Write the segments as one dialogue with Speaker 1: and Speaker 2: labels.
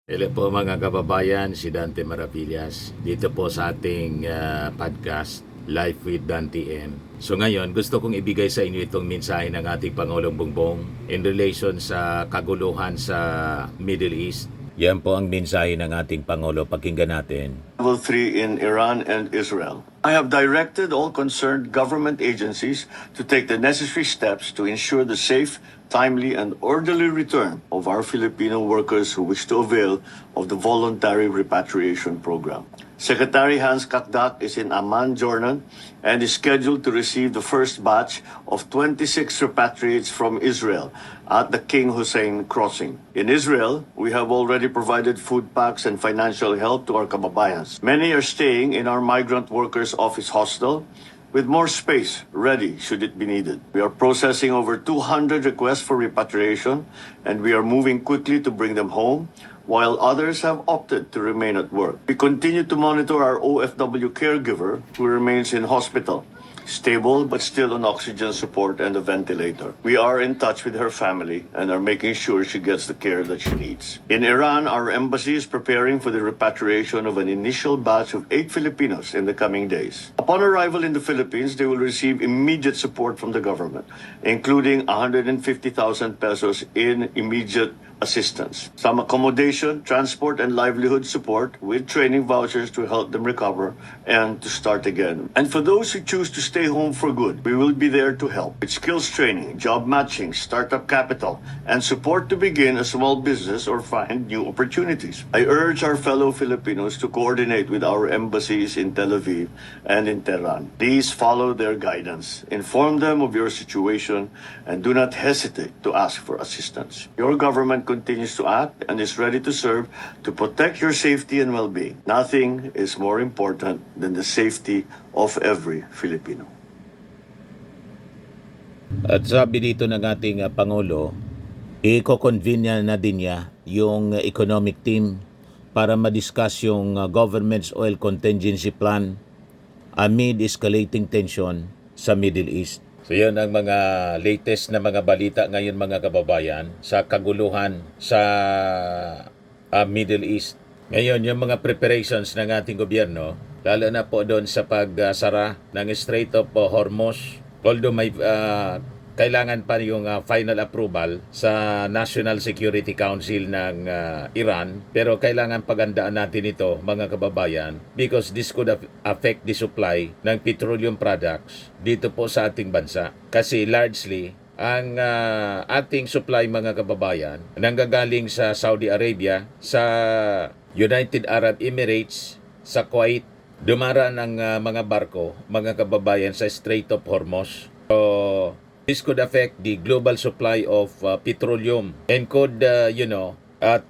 Speaker 1: Hello po mga kababayan, si Dante Maravillas dito po sa ating podcast Life with Dante M. So ngayon, gusto kong ibigay sa inyo itong mensahe ng ating Pangulong Bongbong in relation sa kaguluhan sa Middle East. Yan po ang mensahe ng ating Pangulo. Pakinggan natin.
Speaker 2: Level 3 in Iran and Israel. I have directed all concerned government agencies to take the necessary steps to ensure the safe, timely, and orderly return of our Filipino workers who wish to avail of the voluntary repatriation program. Secretary Hans Kakdak is in Amman, Jordan, and is scheduled to receive the first batch of 26 repatriates from Israel at the King Hussein Crossing. In Israel, we have already provided food packs and financial help to our kababayans. Many are staying in our migrant workers' office hostel with more space ready should it be needed. We are processing over 200 requests for repatriation, and we are moving quickly to bring them home, while others have opted to remain at work. We continue to monitor our OFW caregiver who remains in hospital, stable but still on oxygen support and a ventilator. We are in touch with her family and are making sure she gets the care that she needs. In Iran, our embassy is preparing for the repatriation of an initial batch of 8 Filipinos in the coming days. Upon arrival in the Philippines, they will receive immediate support from the government, including 150,000 pesos in immediate assistance, some accommodation, transport, and livelihood support with training vouchers to help them recover and to start again. And for those who choose to stay home for good, we will be there to help with skills training, job matching, startup capital, and support to begin a small business or find new opportunities. I urge our fellow Filipinos to coordinate with our embassies in Tel Aviv and in Tehran. Please follow their guidance, inform them of your situation, and do not hesitate to ask for assistance. Your government continues to act and is ready to serve to protect your safety and well-being. Nothing is more important than the safety of every Filipino.
Speaker 1: At sabi dito ng ating Pangulo, i-convene na din niya yung economic team para ma-discuss yung government's oil contingency plan amid escalating tension sa Middle East. So yan ang mga latest na mga balita ngayon mga kababayan sa kaguluhan sa Middle East. Ngayon yung mga preparations ng ating gobyerno, lalo na po doon sa pagsara ng Strait of Hormuz, although may kailangan pa yung final approval sa National Security Council ng Iran, pero kailangan pagandaan natin ito mga kababayan because this could affect the supply ng petroleum products dito po sa ating bansa. Kasi largely ang ating supply mga kababayan nanggagaling sa Saudi Arabia, sa United Arab Emirates, sa Kuwait. Dumara ng mga barko mga kababayan sa Strait of Hormuz. So this could affect the global supply of petroleum and could,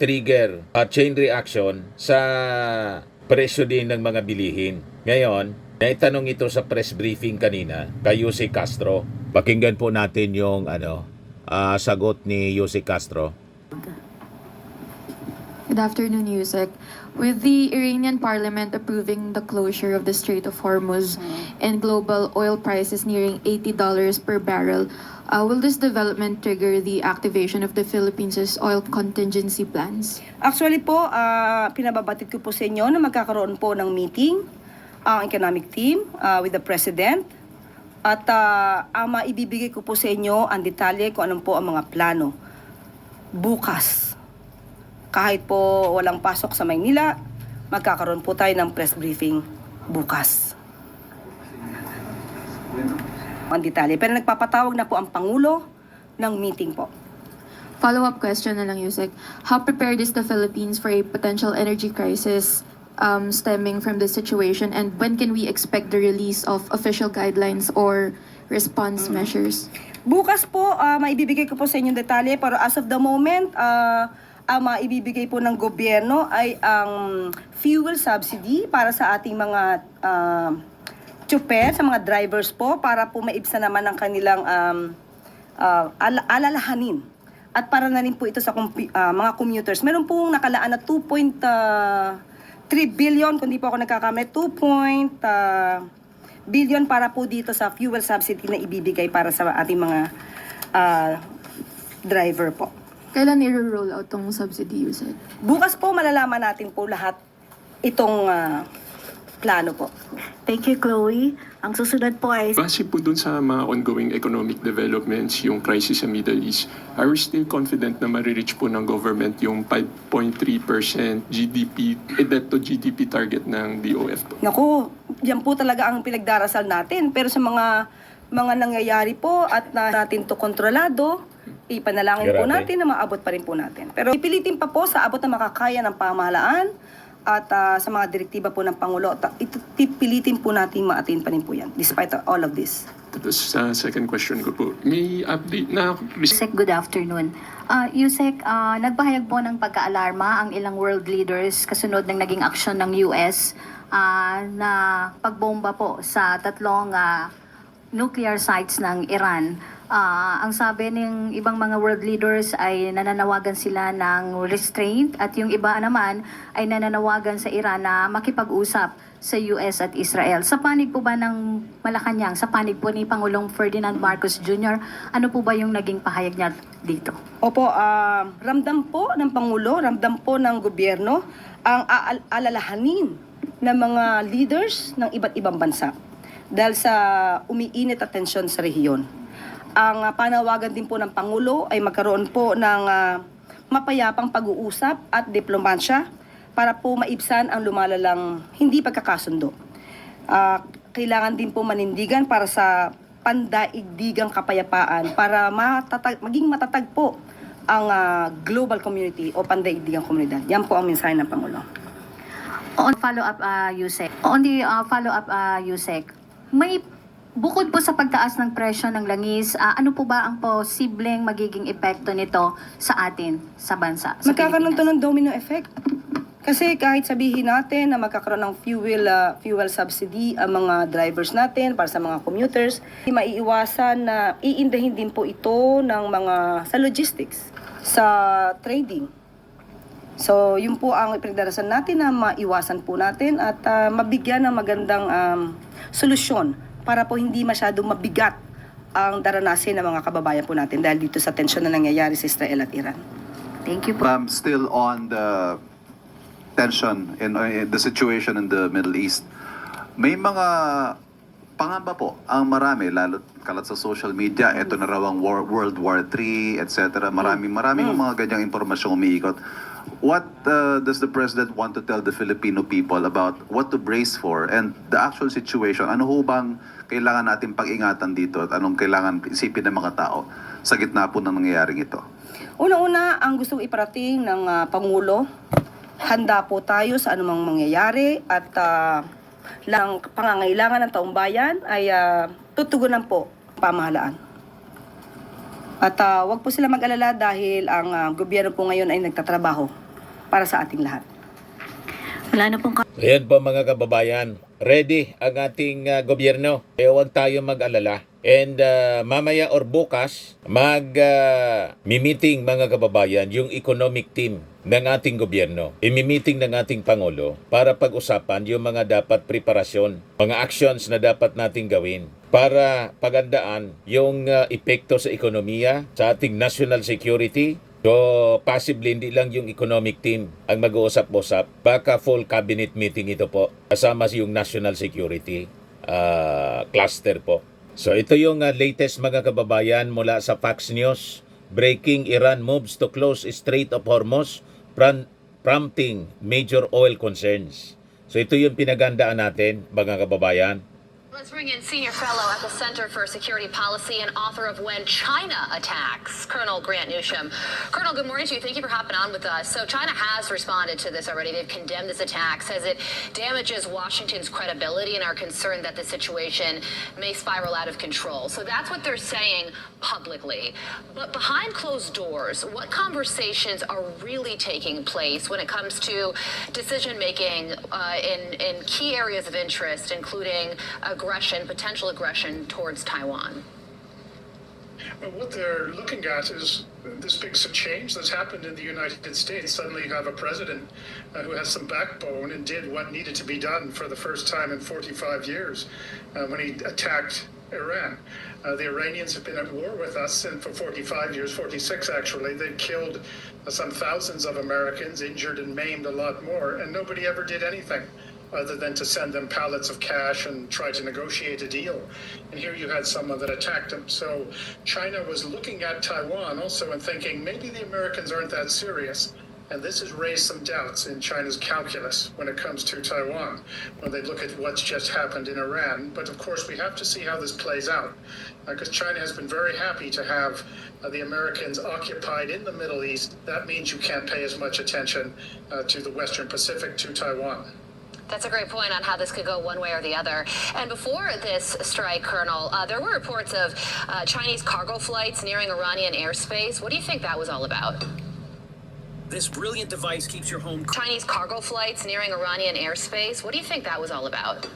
Speaker 1: trigger a chain reaction sa presyo din ng mga bilihin. Ngayon, naitanong ito sa press briefing kanina kay Jose Castro. Pakinggan po natin yung sagot ni Jose Castro.
Speaker 3: Good afternoon, Yusek. With the Iranian parliament approving the closure of the Strait of Hormuz and global oil prices nearing $80 per barrel, will this development trigger the activation of the Philippines' oil contingency plans?
Speaker 4: Actually po, pinababatid ko po sa inyo na magkakaroon po ng meeting ang economic team with the President. At maibibigay ko po sa inyo ang detalye kung anong po ang mga plano. Bukas, kahit po walang pasok sa Maynila, magkakaroon po tayo ng press briefing bukas. Ang detalye. Pero nagpapatawag na po ang Pangulo ng meeting po.
Speaker 3: Follow-up question na lang, Yusek. How prepared is the Philippines for a potential energy crisis stemming from this situation, and when can we expect the release of official guidelines or response measures?
Speaker 4: Bukas po, maibibigay ko po sa inyo detalye, pero as of the moment, ang maibibigay po ng gobyerno ay ang fuel subsidy para sa ating mga tsuper, sa mga drivers po, para po maibsan naman ang kanilang alalahanin. At para na rin po ito sa mga commuters. Meron pong nakalaan na 2.3 billion, kung di po ako nagkakamali, 2 billion para po dito sa fuel subsidy na ibibigay para sa ating mga driver po.
Speaker 3: Kailan i-roll out tong subsidy, Yusek?
Speaker 4: Bukas po malalaman natin po lahat itong plano po.
Speaker 5: Thank you, Chloe. Ang susunod po ay
Speaker 6: Base po dun sa mga ongoing economic developments, yung crisis sa Middle East, are we still confident na marireach po ng government yung 5.3% GDP, debt to GDP target ng DOF po?
Speaker 4: Naku, yan po talaga ang pinagdarasal natin. Pero sa mga nangyayari po at natin to kontrolado, ipanalangin po
Speaker 1: Grabe.
Speaker 4: natin na maabot pa rin po natin. Pero ipilitin pa po sa abot na makakaya ng pamahalaan at sa mga direktiba po ng Pangulo. Pilitin po natin ma-attain pa rin po yan despite all of this.
Speaker 6: Tapos sa second question ko po, may update na
Speaker 5: Yusek, good afternoon. Yusek, nagpahayag po ng pagka-alarma ang ilang world leaders kasunod ng naging aksyon ng US na pagbomba po sa tatlong nuclear sites ng Iran. Ang sabi ng ibang mga world leaders ay nananawagan sila ng restraint at yung iba naman ay nananawagan sa Iran na makipag-usap sa US at Israel. Sa panig po ba ng Malacanang, sa panig po ni Pangulong Ferdinand Marcos Jr., ano po ba yung naging pahayag niya dito?
Speaker 4: Opo, ramdam po ng Pangulo, ramdam po ng gobyerno ang alalahanin ng mga leaders ng iba't ibang bansa dahil sa umiinit at tensyon sa rehiyon. Ang panawagan din po ng Pangulo ay magkaroon po ng mapayapang pag-uusap at diplomatsya para po maibsan ang lumalalang hindi pagkakasundo. Kailangan din po manindigan para sa pandaigdigang kapayapaan para maging matatag po ang global community o pandaigdigang komunidad. Yan po ang mensahe ng Pangulo.
Speaker 5: On follow-up, Yusek. On the follow-up, Yusek, may bukod po sa pagtaas ng presyo ng langis, ano po ba ang posibleng magiging epekto nito sa atin, sa bansa? Sa
Speaker 4: Magkakaroon to
Speaker 5: Pilipinas?
Speaker 4: ng domino effect. Kasi kahit sabihin natin na magkakaroon ng fuel subsidy ang mga drivers natin para sa mga commuters, maiiwasan na iindahin din po ito ng mga sa logistics, sa trading. So, yun po ang ipinagdarasan natin na maiwasan po natin at mabigyan ng magandang solusyon para po hindi masyadong mabigat ang daranasin ng mga kababayan po natin dahil dito sa tensyon na nangyayari sa Israel at Iran.
Speaker 5: Thank you po.
Speaker 7: Still on the tension in the situation in the Middle East, may mga pangamba po ang marami, lalo kalat sa social media, ito na raw ang World War III, etc. Maraming mga ganyang impormasyong umiikot. What does the President want to tell the Filipino people about what to brace for and the actual situation? Ano ho bang kailangan natin pag-ingatan dito at anong kailangan isipin ng mga tao sa gitna po ng nangyayaring ito?
Speaker 4: Una-una, ang gusto iparating ng Pangulo, handa po tayo sa anumang mangyayari at lang pangangailangan ng taong bayan ay tutugunan po pamahalaan. At wag po sila mag-alala dahil ang gobyerno po ngayon ay nagtatrabaho para sa ating lahat.
Speaker 5: Wala na pong
Speaker 1: Ayan po mga kababayan, ready ang ating gobyerno. Kaya huwag tayo mag-alala. And mamaya or bukas, mimiting mga kababayan yung economic team ng ating gobyerno. Imimiting ng ating Pangulo para pag-usapan yung mga dapat preparasyon, mga actions na dapat nating gawin para pagandaan yung epekto sa ekonomiya, sa ating national security. So, possibly hindi lang yung economic team ang mag-uusap-usap. Baka full cabinet meeting ito po. Kasama yung national security cluster po. So, ito yung latest mga kababayan mula sa Fox News. Breaking, Iran moves to close Strait of Hormuz, prompting major oil concerns. So, ito yung pinagandaan natin mga kababayan.
Speaker 8: Let's bring in senior fellow at the Center for Security Policy and author of When China Attacks, Colonel Grant Newsham. Colonel, good morning to you. Thank you for hopping on with us. So China has responded to this already. They've condemned this attack, says it damages Washington's credibility and are concerned that the situation may spiral out of control. So that's what they're saying publicly. But behind closed doors, what conversations are really taking place when it comes to decision-making in key areas of interest, including potential aggression towards Taiwan?
Speaker 9: What they're looking at is this big change that's happened in the United States. Suddenly you have a president who has some backbone and did what needed to be done for the first time in 45 years when he attacked Iran. The Iranians have been at war with us and for 45 years, 46 actually. They've killed some thousands of Americans, injured and maimed a lot more, and nobody ever did anything other than to send them pallets of cash and try to negotiate a deal. And here you had someone that attacked them. So China was looking at Taiwan also and thinking maybe the Americans aren't that serious. And this has raised some doubts in China's calculus when it comes to Taiwan, when they look at what's just happened in Iran. But of course, we have to see how this plays out, because China has been very happy to have the Americans occupied in the Middle East. That means you can't pay as much attention to the Western Pacific, to Taiwan.
Speaker 8: That's a great point on how this could go one way or the other. And before this strike, Colonel, there were reports of Chinese cargo flights nearing Iranian airspace. What do you think that was all about?
Speaker 10: This brilliant device keeps your home.
Speaker 8: Chinese cargo flights nearing Iranian airspace. What do you think that was all about?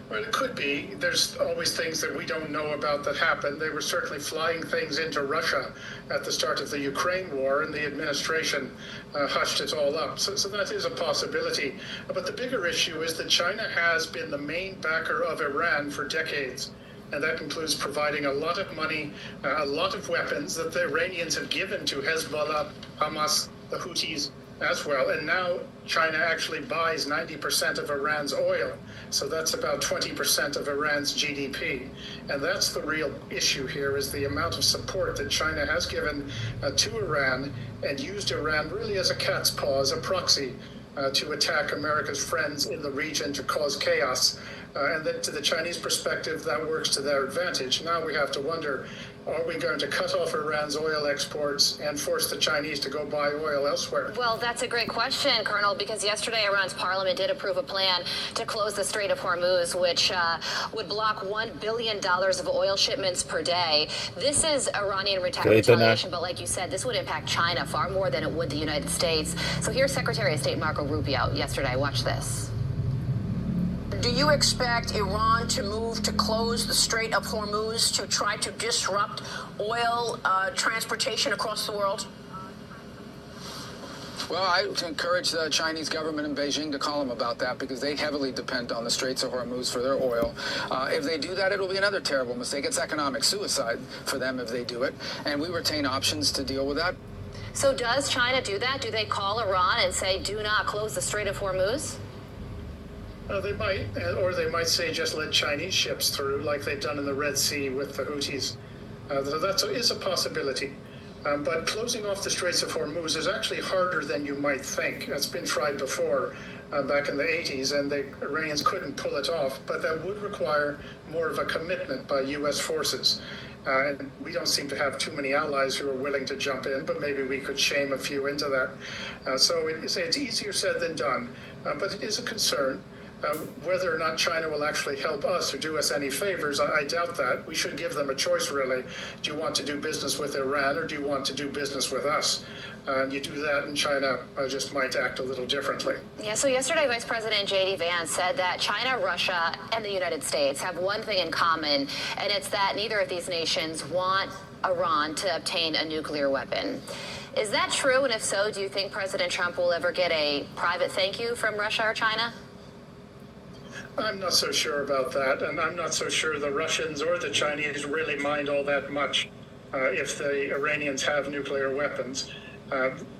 Speaker 9: Well, it could be. There's always things that we don't know about that happened. They were certainly flying things into Russia at the start of the Ukraine war, and the administration hushed it all up. So that is a possibility. But the bigger issue is that China has been the main backer of Iran for decades. And that includes providing a lot of money, a lot of weapons that the Iranians have given to Hezbollah, Hamas, the Houthis as well. And now China actually buys 90% of Iran's oil. So that's about 20% of Iran's GDP. And that's the real issue here, is the amount of support that China has given to Iran, and used Iran really as a cat's paw, as a proxy to attack America's friends in the region, to cause chaos. And then to the Chinese perspective, that works to their advantage. Now we have to wonder, are we going to cut off Iran's oil exports and force the Chinese to go buy oil elsewhere?
Speaker 8: Well, that's a great question, Colonel, because yesterday Iran's parliament did approve a plan to close the Strait of Hormuz, which would block $1 billion of oil shipments per day. This is Iranian retaliation, but like you said, this would impact China far more than it would the United States. So here's Secretary of State Marco Rubio yesterday. Watch this.
Speaker 10: Do you expect Iran to move to close the Strait of Hormuz to try to disrupt oil transportation across the world?
Speaker 11: Well, I encourage the Chinese government in Beijing to call them about that, because they heavily depend on the Straits of Hormuz for their oil. If they do that, it'll be another terrible mistake. It's economic suicide for them if they do it. And we retain options to deal with that.
Speaker 8: So does China do that? Do they call Iran and say, do not close the Strait of Hormuz?
Speaker 9: They might, or they might say just let Chinese ships through, like they've done in the Red Sea with the Houthis. That is a possibility. But closing off the Straits of Hormuz is actually harder than you might think. It's been tried before, back in the 80s, and the Iranians couldn't pull it off. But that would require more of a commitment by U.S. forces. And we don't seem to have too many allies who are willing to jump in, but maybe we could shame a few into that. So it's easier said than done, but it is a concern. Whether or not China will actually help us or do us any favors, I doubt that. We should give them a choice, really. Do you want to do business with Iran, or do you want to do business with us? You do that, and China just might act a little differently.
Speaker 8: Yeah, so yesterday, Vice President J.D. Vance said that China, Russia, and the United States have one thing in common, and it's that neither of these nations want Iran to obtain a nuclear weapon. Is that true? And if so, do you think President Trump will ever get a private thank you from Russia or China?
Speaker 9: I'm not so sure about that, and I'm not so sure the Russians or the Chinese really mind all that much if the Iranians have nuclear weapons.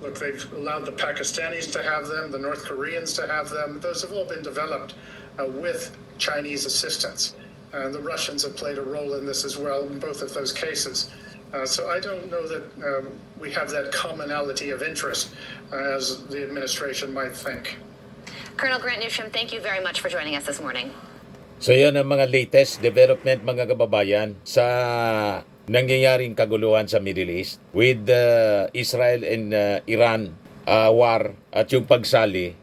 Speaker 9: Look, they've allowed the Pakistanis to have them, the North Koreans to have them. Those have all been developed with Chinese assistance. And the Russians have played a role in this as well in both of those cases. So I don't know that we have that commonality of interest as the administration might think.
Speaker 8: Colonel Grant Newsham, thank you very much for joining us this morning.
Speaker 1: So yan ang mga latest development, mga kababayan, sa nangyayaring kaguluhan sa Middle East with Israel and Iran war at yung pagsali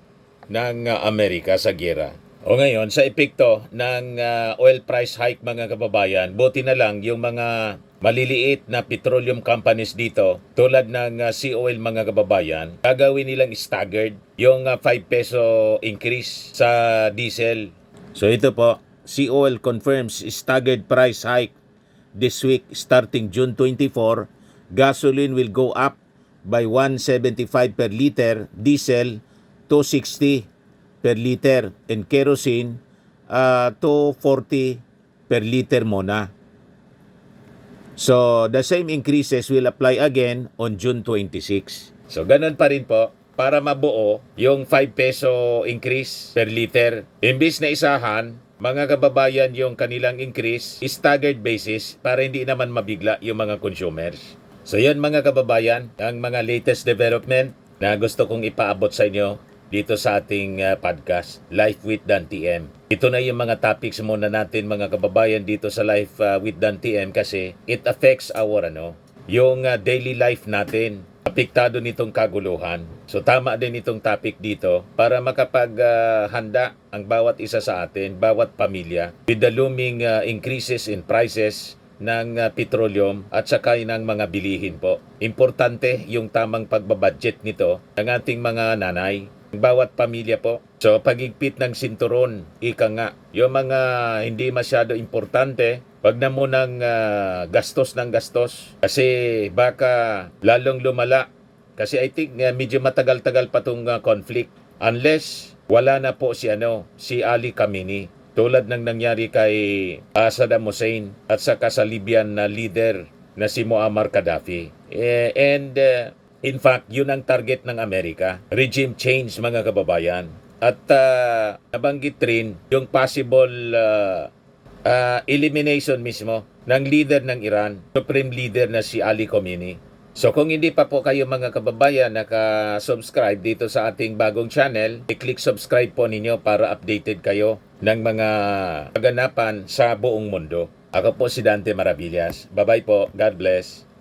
Speaker 1: ng Amerika sa giyera. O ngayon, sa epekto ng oil price hike, mga kababayan, buti na lang yung mga maliliit na petroleum companies dito, tulad ng Sea Oil, mga kababayan, gagawin nilang staggered yung 5 peso increase sa diesel. So ito po, Sea Oil confirms staggered price hike this week starting June 24. Gasoline will go up by 175 per liter, diesel 260 per liter, and kerosene 240 per liter muna. So, the same increases will apply again on June 26. So, ganun pa rin po para mabuo yung 5 peso increase per liter. Imbis na isahan, mga kababayan, yung kanilang increase staggered basis para hindi naman mabigla yung mga consumers. So, yun mga kababayan, ang mga latest development na gusto kong ipaabot sa inyo dito sa ating podcast, Life with Dan TM. Ito na yung mga topics muna natin mga kababayan dito sa Life with Dan TM kasi it affects our yung daily life natin. Apektado nitong kaguluhan. So tama din itong topic dito para makapaghanda ang bawat isa sa atin, bawat pamilya with the looming increases in prices ng petroleum at saka ng mga bilihin po. Importante yung tamang pagbabudget nito ng ating mga nanay, bawat pamilya po. So, pagigpit ng sinturon, ika nga, yung mga hindi masyado importante, wag na munang gastos ng gastos. Kasi baka lalong lumala. Kasi I think medyo matagal-tagal pa itong conflict. Unless wala na po si Ali Khamenei. Tulad ng nangyari kay Saddam Hussein at saka sa Libyan na leader na si Muammar Gaddafi. In fact, yun ang target ng Amerika. Regime change mga kababayan. At nabanggit rin yung possible elimination mismo ng leader ng Iran, supreme leader na si Ali Khamenei. So kung hindi pa po kayo mga kababayan naka-subscribe dito sa ating bagong channel, i-click subscribe po ninyo para updated kayo ng mga kaganapan sa buong mundo. Ako po si Dante Maravillas. Bye-bye po. God bless.